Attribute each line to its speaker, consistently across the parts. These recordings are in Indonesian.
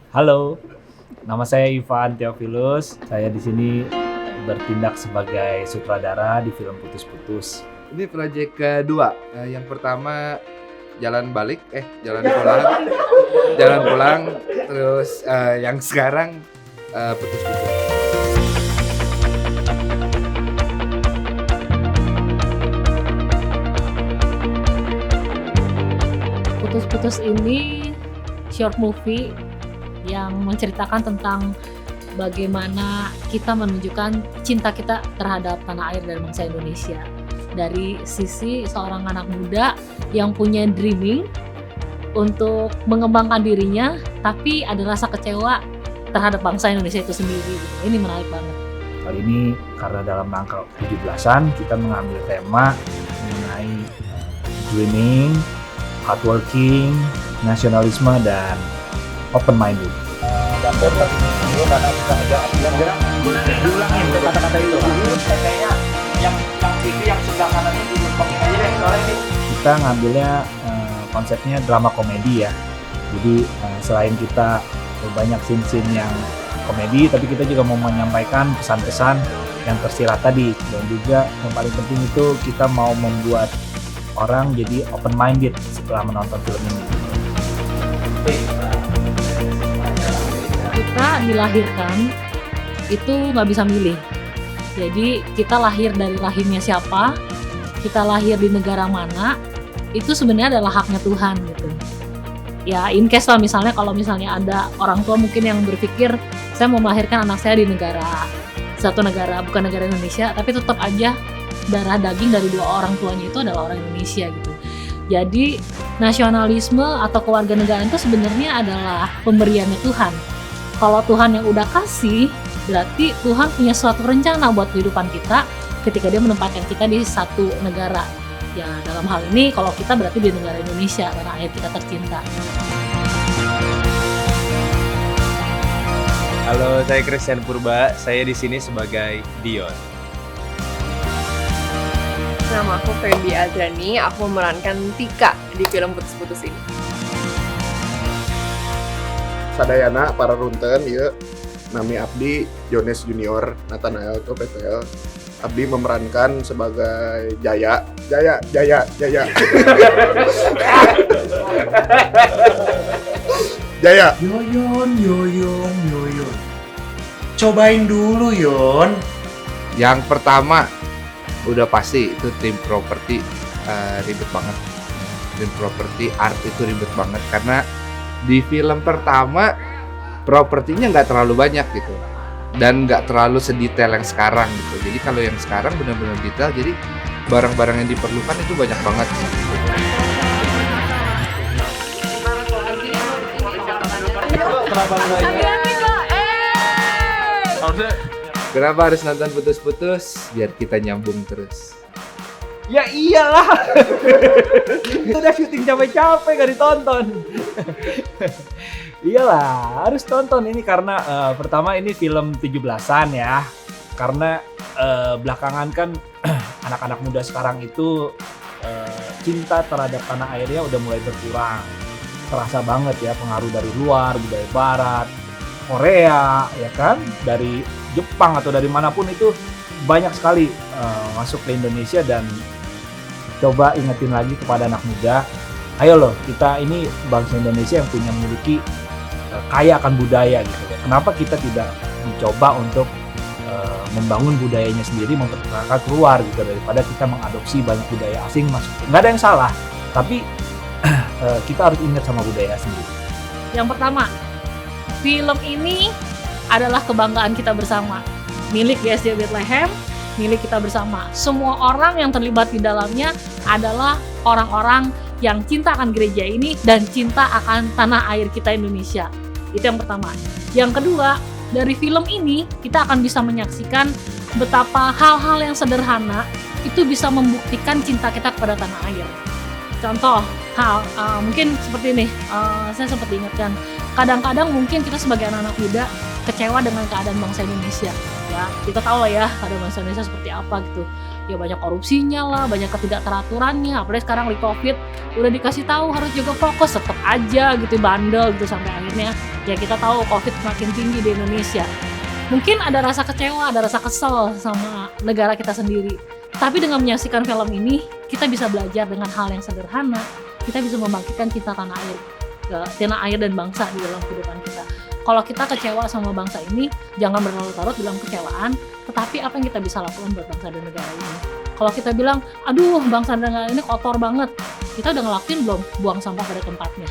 Speaker 1: Halo, nama saya Ivan Theophilus. Saya di sini bertindak sebagai sutradara di film Putus-Putus.
Speaker 2: Ini proyek kedua. Yang pertama jalan pulang. Terus yang sekarang putus-putus.
Speaker 3: Putus-Putus ini short movie yang menceritakan tentang bagaimana kita menunjukkan cinta kita terhadap tanah air dan bangsa Indonesia. Dari sisi seorang anak muda yang punya dreaming untuk mengembangkan dirinya, tapi ada rasa kecewa terhadap bangsa Indonesia itu sendiri. Ini menarik banget.
Speaker 1: Kali ini karena dalam rangka 17-an kita mengambil tema mengenai dreaming, hardworking, nasionalisme, dan open-minded.
Speaker 4: Diulangin kata-kata itu. Kayaknya yang TV yang sebelah kanan itu dipotongin aja deh, soalnya ini.
Speaker 1: Kita ngambilnya konsepnya drama komedi ya. Jadi selain kita banyak scene-scene yang komedi, tapi kita juga mau menyampaikan pesan-pesan yang tersirat tadi. Dan juga yang paling penting itu kita mau membuat orang jadi open-minded setelah menonton film ini.
Speaker 3: Kita dilahirkan itu nggak bisa milih. Jadi kita lahir dari rahimnya siapa, kita lahir di negara mana, itu sebenarnya adalah haknya Tuhan gitu. Ya in case lah misalnya kalau misalnya ada orang tua mungkin yang berpikir saya mau melahirkan anak saya di satu negara bukan negara Indonesia, tapi tetap aja darah daging dari dua orang tuanya itu adalah orang Indonesia gitu. Jadi nasionalisme atau kewarganegaraan itu sebenarnya adalah pemberiannya Tuhan. Kalau Tuhan yang udah kasih, berarti Tuhan punya suatu rencana buat kehidupan kita ketika dia menempatkan kita di satu negara. Ya dalam hal ini kalau kita berarti di negara Indonesia, tanah air kita tercinta.
Speaker 5: Halo, saya Christian Purba. Saya di sini sebagai Dion.
Speaker 6: Nama aku Febi Adrani, aku memerankan Tika di film Putus-Putus ini.
Speaker 7: Sadayana para runten ieu nami abdi Jones Junior Nathanael PPL. Abdi memerankan sebagai Jaya. Jaya.
Speaker 4: Yoyon. Cobain dulu, Yon.
Speaker 2: Yang pertama udah pasti itu tim properti ribet banget. Tim properti art itu ribet banget karena di film pertama propertinya nggak terlalu banyak gitu dan nggak terlalu sedetail yang sekarang gitu. Jadi kalau yang sekarang benar-benar detail, jadi barang-barang yang diperlukan itu banyak banget. Kenapa harus nonton Putus-Putus? Biar kita nyambung terus.
Speaker 1: Ya iyalah. Udah syuting capek-capek gak ditonton. Iyalah, harus tonton ini karena pertama ini film 17-an ya. Karena belakangan kan anak-anak muda sekarang itu cinta terhadap tanah airnya udah mulai berkurang. Terasa banget ya pengaruh dari luar, budaya barat, Korea ya kan, dari Jepang atau dari manapun itu banyak sekali masuk ke Indonesia. Dan coba ingetin lagi kepada anak muda, ayo loh, kita ini bangsa Indonesia yang memiliki kaya akan budaya gitu ya. Kenapa kita tidak mencoba untuk membangun budayanya sendiri, memperkenalkan keluar gitu, daripada kita mengadopsi banyak budaya asing masuk. Nggak ada yang salah, tapi kita harus ingat sama budaya sendiri.
Speaker 3: Yang pertama, film ini adalah kebanggaan kita bersama, milik GSJ Bethlehem, milik kita bersama. Semua orang yang terlibat di dalamnya adalah orang-orang yang cinta akan gereja ini dan cinta akan tanah air kita Indonesia. Itu yang pertama. Yang kedua, dari film ini kita akan bisa menyaksikan betapa hal-hal yang sederhana itu bisa membuktikan cinta kita kepada tanah air. Contoh, mungkin seperti ini, saya sempat diingatkan, kadang-kadang mungkin kita sebagai anak-anak muda kecewa dengan keadaan bangsa Indonesia. Ya, kita tahu lah ya keadaan bangsa Indonesia seperti apa gitu. ya banyak korupsinya lah, banyak ketidakteraturannya. Apalagi sekarang di COVID udah dikasih tahu harus juga fokus, tetap aja gitu bandel gitu sampai akhirnya ya kita tahu COVID makin tinggi di Indonesia. Mungkin ada rasa kecewa, ada rasa kesel sama negara kita sendiri. Tapi dengan menyaksikan film ini, kita bisa belajar dengan hal yang sederhana. Kita bisa membangkitkan cinta tanah air dan bangsa di dalam kehidupan kita. Kalau kita kecewa sama bangsa ini, jangan berlarut-larut dalam kecewaan, tetapi apa yang kita bisa lakukan buat bangsa dan negara ini. Kalau kita bilang, aduh bangsa dan negara ini kotor banget, kita udah ngelakuin belum buang sampah pada tempatnya?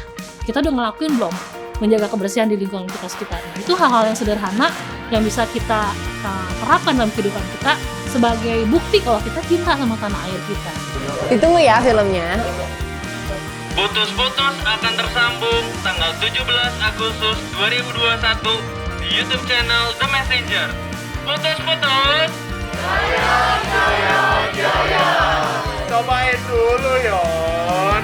Speaker 3: Kita udah ngelakuin belum menjaga kebersihan di lingkungan kita sekitar? Itu hal-hal yang sederhana yang bisa kita terapkan dalam kehidupan kita sebagai bukti kalau kita cinta sama tanah air kita.
Speaker 6: Ditunggu ya filmnya.
Speaker 8: Putus-putus akan tersambung tanggal 17 Agustus 2021 di YouTube channel The Messenger. Putus-putus.
Speaker 2: Cobain dulu, Yon.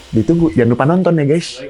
Speaker 7: Ditunggu, jangan lupa nonton ya guys.